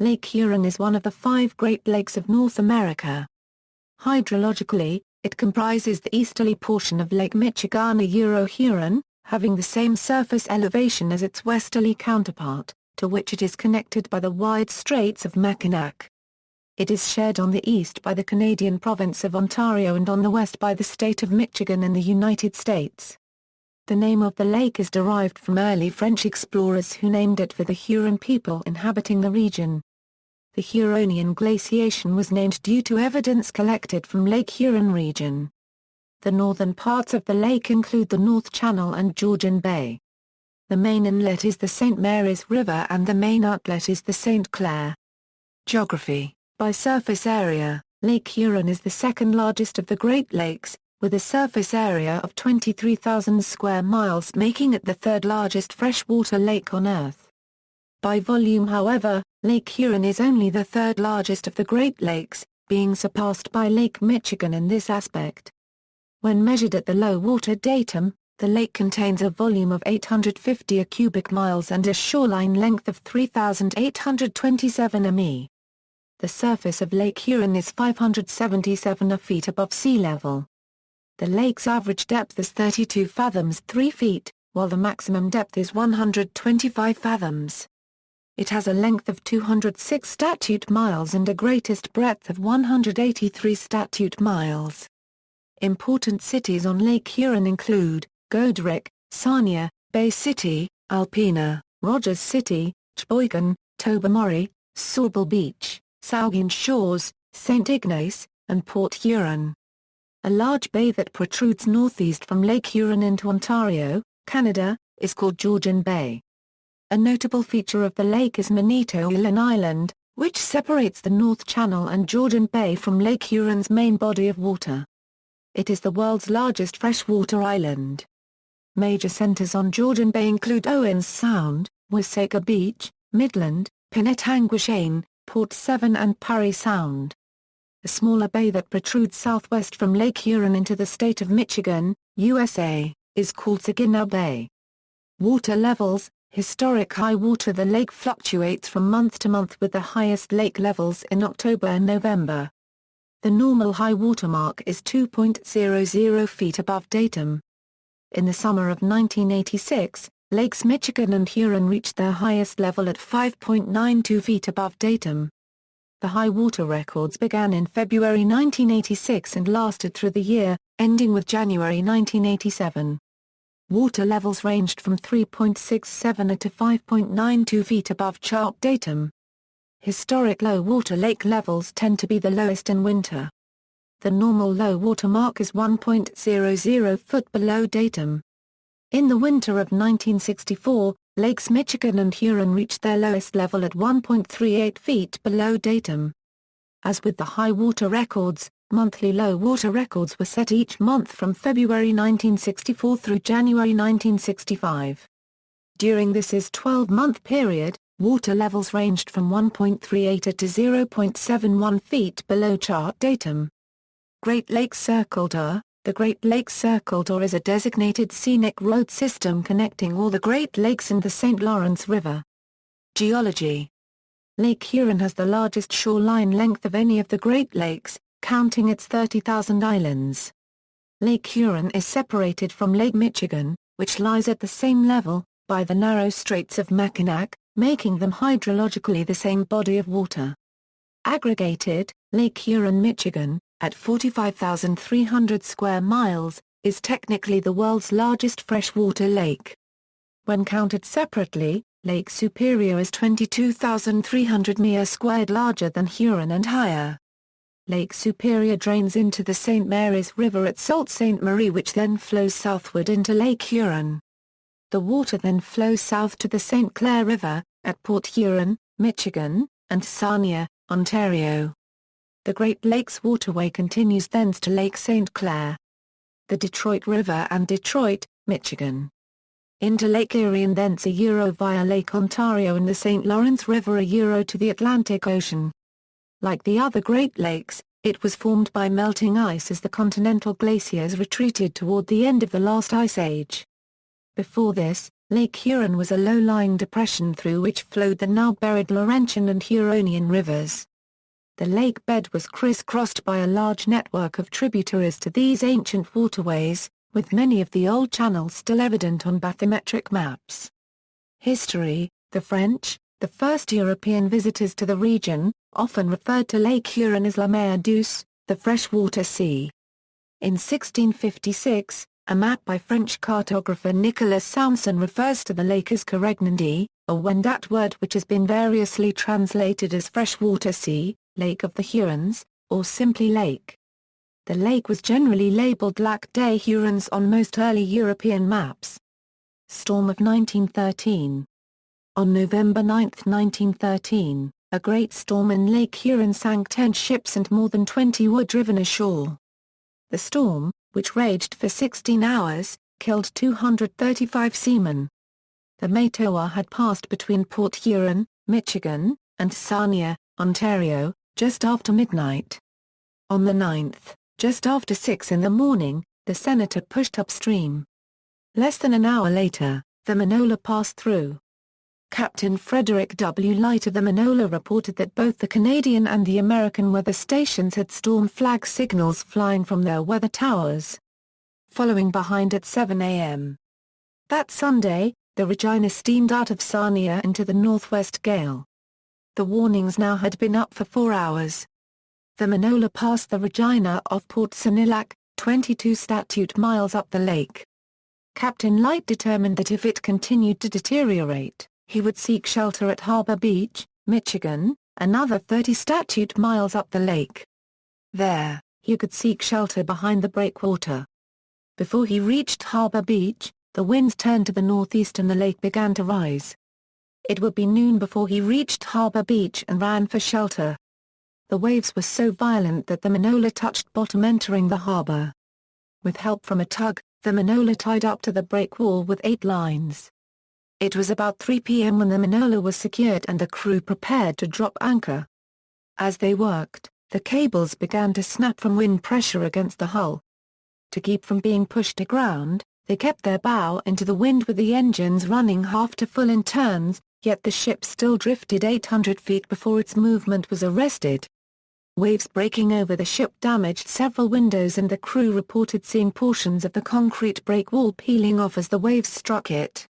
Lake Huron is one of the 5 Great Lakes of North America. Hydrologically, it comprises the easterly portion of Lake Michigan Huron, having the same surface elevation as its westerly counterpart, to which it is connected by the wide Straits of Mackinac. It is shared on the east by the Canadian province of Ontario and on the west by the state of Michigan in the United States. The name of the lake is derived from early French explorers who named it for the Huron people inhabiting the region. The Huronian glaciation was named due to evidence collected from Lake Huron region. The northern parts of the lake include the North Channel and Georgian Bay. The main inlet is the St. Mary's River and the main outlet is the St. Clair. Geography. By surface area, Lake Huron is the second largest of the Great Lakes, with a surface area of 23,000 square miles, making it the third largest freshwater lake on Earth. By volume, however, Lake Huron is only the third largest of the Great Lakes, being surpassed by Lake Michigan in this aspect. When measured at the low water datum, the lake contains a volume of 850 cubic miles and a shoreline length of 3,827 mi. The surface of Lake Huron is 577 feet above sea level. The lake's average depth is 32 fathoms 3 feet, while the maximum depth is 125 fathoms. It has a length of 206 statute miles and a greatest breadth of 183 statute miles. Important cities on Lake Huron include Goderich, Sarnia, Bay City, Alpena, Rogers City, Sheboygan, Tobermory, Sauble Beach, Saugeen Shores, St. Ignace, and Port Huron. A large bay that protrudes northeast from Lake Huron into Ontario, Canada, is called Georgian Bay. A notable feature of the lake is Manitoulin Island, which separates the North Channel and Georgian Bay from Lake Huron's main body of water. It is the world's largest freshwater island. Major centers on Georgian Bay include Owens Sound, Wasaga Beach, Midland, Penetanguishene, Port Seven and Parry Sound. A smaller bay that protrudes southwest from Lake Huron into the state of Michigan, USA, is called Saginaw Bay. Water levels. Historic high water. The lake fluctuates from month to month with the highest lake levels in October and November. The normal high water mark is 2.00 feet above datum. In the summer of 1986, Lakes Michigan and Huron reached their highest level at 5.92 feet above datum. The high water records began in February 1986 and lasted through the year, ending with January 1987. Water levels ranged from 3.67 to 5.92 feet above chart datum. Historic low water lake levels tend to be the lowest in winter. The normal low water mark is 1.00 foot below datum. In the winter of 1964, Lakes Michigan and Huron reached their lowest level at 1.38 feet below datum. As with the high water records, monthly low water records were set each month from February 1964 through January 1965. During this 12-month period, water levels ranged from 1.38 to 0.71 feet below chart datum. Great Lakes Circle Tour. The Great Lakes Circle Tour is a designated scenic road system connecting all the Great Lakes and the St. Lawrence River. Geology. Lake Huron has the largest shoreline length of any of the Great Lakes, counting its 30,000 islands. Lake Huron is separated from Lake Michigan, which lies at the same level, by the narrow Straits of Mackinac, making them hydrologically the same body of water. Aggregated, Lake Huron, Michigan, at 45,300 square miles, is technically the world's largest freshwater lake. When counted separately, Lake Superior is 22,300 mi squared larger than Huron and higher. Lake Superior drains into the St. Mary's River at Sault Ste. Marie, which then flows southward into Lake Huron. The water then flows south to the St. Clair River, at Port Huron, Michigan, and Sarnia, Ontario. The Great Lakes Waterway continues thence to Lake St. Clair, the Detroit River and Detroit, Michigan, into Lake Erie and thence via Lake Ontario and the St. Lawrence River to the Atlantic Ocean. Like the other Great Lakes, it was formed by melting ice as the continental glaciers retreated toward the end of the last ice age. Before this, Lake Huron was a low-lying depression through which flowed the now-buried Laurentian and Huronian rivers. The lake bed was crisscrossed by a large network of tributaries to these ancient waterways, with many of the old channels still evident on bathymetric maps. History: the French, the first European visitors to the region, often referred to Lake Huron as La Mer Douce, the freshwater sea. In 1656, a map by French cartographer Nicolas Sanson refers to the lake as Caregnandi, a Wendat word which has been variously translated as freshwater sea, Lake of the Hurons, or simply lake. The lake was generally labeled Lac des Hurons on most early European maps. Storm of 1913. On November 9, 1913, a great storm in Lake Huron sank 10 ships and more than 20 were driven ashore. The storm, which raged for 16 hours, killed 235 seamen. The Metoa had passed between Port Huron, Michigan, and Sarnia, Ontario, just after midnight. On the 9th, just after 6 in the morning, the Senator pushed upstream. Less than an hour later, the Manola passed through. Captain Frederick W. Light of the Manola reported that both the Canadian and the American weather stations had storm flag signals flying from their weather towers. Following behind at 7 a.m. That Sunday, the Regina steamed out of Sarnia into the northwest gale. The warnings now had been up for 4 hours. The Manola passed the Regina off Port Sinilac, 22 statute miles up the lake. Captain Light determined that if it continued to deteriorate, he would seek shelter at Harbor Beach, Michigan, another 30 statute miles up the lake. There, he could seek shelter behind the breakwater. Before he reached Harbor Beach, the winds turned to the northeast and the lake began to rise. It would be noon before he reached Harbor Beach and ran for shelter. The waves were so violent that the Manola touched bottom entering the harbor. With help from a tug, the Manola tied up to the breakwall with 8 lines. It was about 3 p.m. when the Manola was secured and the crew prepared to drop anchor. As they worked, the cables began to snap from wind pressure against the hull. To keep from being pushed aground, they kept their bow into the wind with the engines running half to full in turns, yet the ship still drifted 800 feet before its movement was arrested. Waves breaking over the ship damaged several windows and the crew reported seeing portions of the concrete breakwall peeling off as the waves struck it.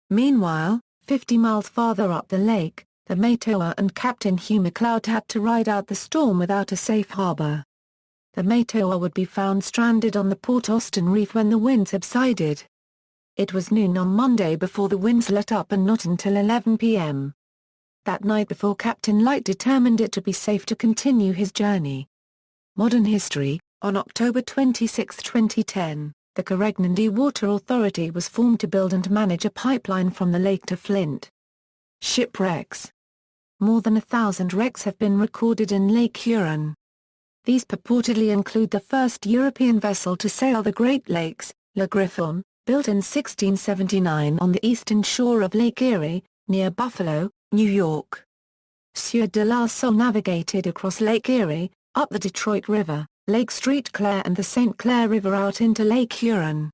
Meanwhile, 50 miles farther up the lake, the Metoa and Captain Hugh McLeod had to ride out the storm without a safe harbor. The Metoa would be found stranded on the Port Austin Reef when the wind subsided. It was noon on Monday before the winds let up and not until 11 p.m. That night before Captain Light determined it to be safe to continue his journey. Modern history: on October 26, 2010, the Caregnandi Water Authority was formed to build and manage a pipeline from the lake to Flint. Shipwrecks. More than 1,000 wrecks have been recorded in Lake Huron. These purportedly include the first European vessel to sail the Great Lakes, Le Griffon, built in 1679 on the eastern shore of Lake Erie, near Buffalo, New York. Sieur de la Salle navigated across Lake Erie, up the Detroit River, Lake St. Clair and the St. Clair River out into Lake Huron.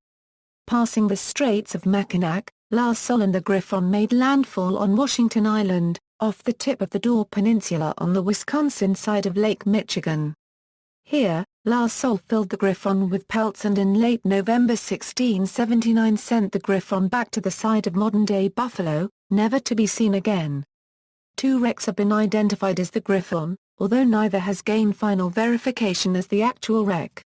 Passing the Straits of Mackinac, La Salle and the Griffon made landfall on Washington Island, off the tip of the Door Peninsula on the Wisconsin side of Lake Michigan. Here, La Salle filled the Griffon with pelts and in late November 1679 sent the Griffon back to the side of modern-day Buffalo, never to be seen again. 2 wrecks have been identified as the Griffon, although neither has gained final verification as the actual wreck.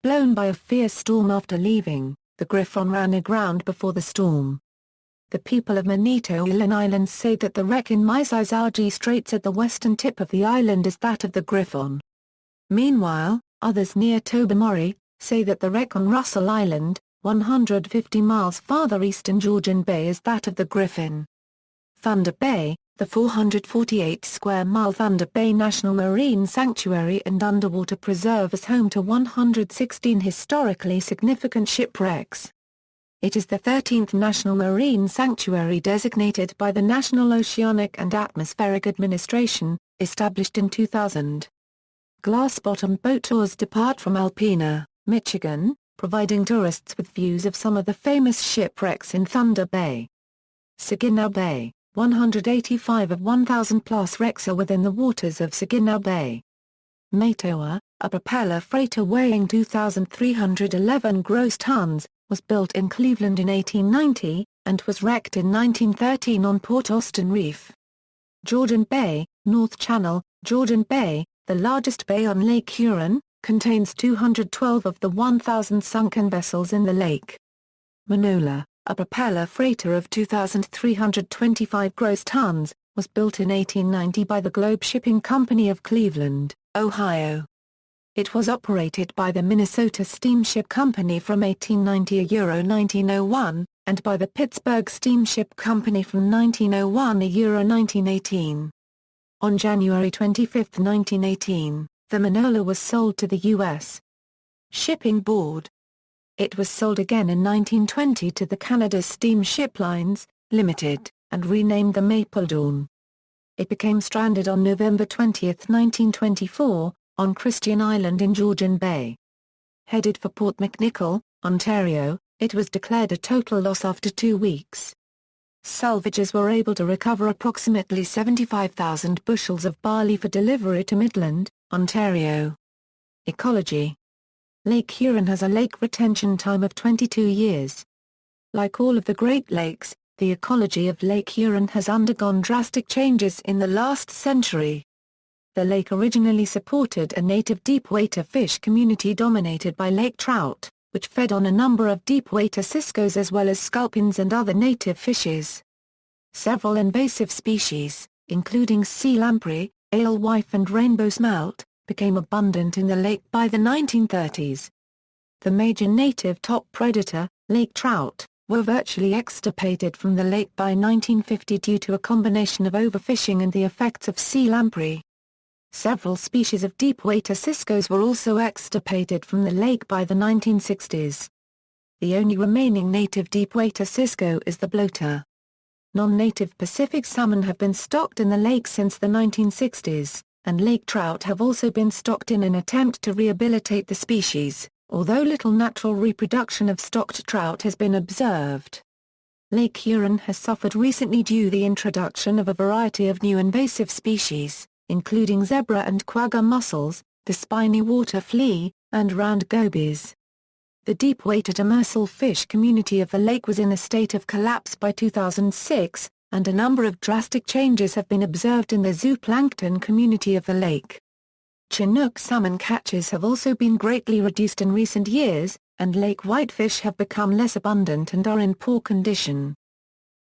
Blown by a fierce storm after leaving, the Griffon ran aground before the storm. The people of Manitoulin Island say that the wreck in Mississauga Straits at the western tip of the island is that of the Griffon. Meanwhile, others near Tobermory, say that the wreck on Russell Island, 150 miles farther east in Georgian Bay is that of the Griffon. Thunder Bay, the 448-square-mile Thunder Bay National Marine Sanctuary and Underwater Preserve is home to 116 historically significant shipwrecks. It is the 13th National Marine Sanctuary designated by the National Oceanic and Atmospheric Administration, established in 2000. Glass-bottom boat tours depart from Alpena, Michigan, providing tourists with views of some of the famous shipwrecks in Thunder Bay. Saginaw Bay, 185 of 1,000-plus wrecks are within the waters of Saginaw Bay. Matoa, a propeller freighter weighing 2,311 gross tons, was built in Cleveland in 1890, and was wrecked in 1913 on Port Austin Reef. Georgian Bay, North Channel, Georgian Bay, the largest bay on Lake Huron, contains 212 of the 1,000 sunken vessels in the lake. Manola, a propeller freighter of 2,325 gross tons, was built in 1890 by the Globe Shipping Company of Cleveland, Ohio. It was operated by the Minnesota Steamship Company from 1890–1901, and by the Pittsburgh Steamship Company from 1901–1918. On January 25, 1918, the Manola was sold to the U.S. Shipping Board. It was sold again in 1920 to the Canada Steamship Lines, Limited, and renamed the Mapledawn. It became stranded on November 20, 1924, on Christian Island in Georgian Bay. Headed for Port McNicoll, Ontario, it was declared a total loss after 2 weeks. Salvagers were able to recover approximately 75,000 bushels of barley for delivery to Midland, Ontario. Ecology. Lake Huron has a lake retention time of 22 years. Like all of the Great Lakes, the ecology of Lake Huron has undergone drastic changes in the last century. The lake originally supported a native deep-water fish community dominated by lake trout, which fed on a number of deep-water ciscos as well as sculpins and other native fishes. Several invasive species, including sea lamprey, alewife and rainbow smelt, became abundant in the lake by the 1930s. The major native top predator, lake trout, were virtually extirpated from the lake by 1950 due to a combination of overfishing and the effects of sea lamprey. Several species of deep-water ciscos were also extirpated from the lake by the 1960s. The only remaining native deep-water cisco is the bloater. Non-native Pacific salmon have been stocked in the lake since the 1960s, and lake trout have also been stocked in an attempt to rehabilitate the species, although little natural reproduction of stocked trout has been observed. Lake Huron has suffered recently due to the introduction of a variety of new invasive species, including zebra and quagga mussels, the spiny water flea, and round gobies. The deep-water demersal fish community of the lake was in a state of collapse by 2006, and a number of drastic changes have been observed in the zooplankton community of the lake. Chinook salmon catches have also been greatly reduced in recent years, and lake whitefish have become less abundant and are in poor condition.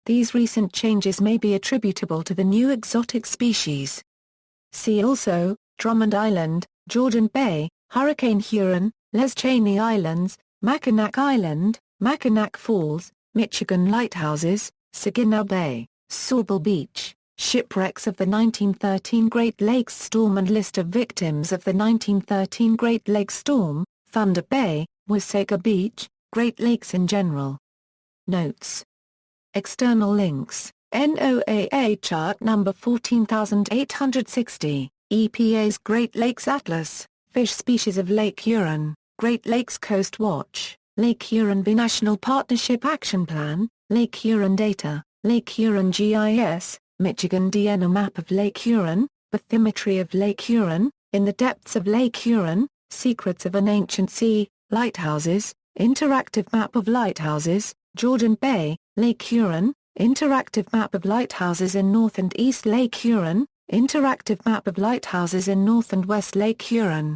These recent changes may be attributable to the new exotic species. See also, Drummond Island, Georgian Bay, Hurricane Huron, Les Cheney Islands, Mackinac Island, Mackinac Falls, Michigan Lighthouses, Saginaw Bay, Sauble Beach, shipwrecks of the 1913 Great Lakes Storm and list of victims of the 1913 Great Lakes Storm, Thunder Bay, Wasaga Beach, Great Lakes in general. Notes. External links. NOAA chart number 14860, EPA's Great Lakes Atlas, fish species of Lake Huron, Great Lakes Coast Watch, Lake Huron Binational Partnership Action Plan, Lake Huron Data, Lake Huron GIS, Michigan DNA Map of Lake Huron, Bathymetry of Lake Huron, In the Depths of Lake Huron, Secrets of an Ancient Sea, Lighthouses, Interactive Map of Lighthouses, Georgian Bay, Lake Huron, Interactive Map of Lighthouses in North and East Lake Huron, Interactive Map of Lighthouses in North and West Lake Huron.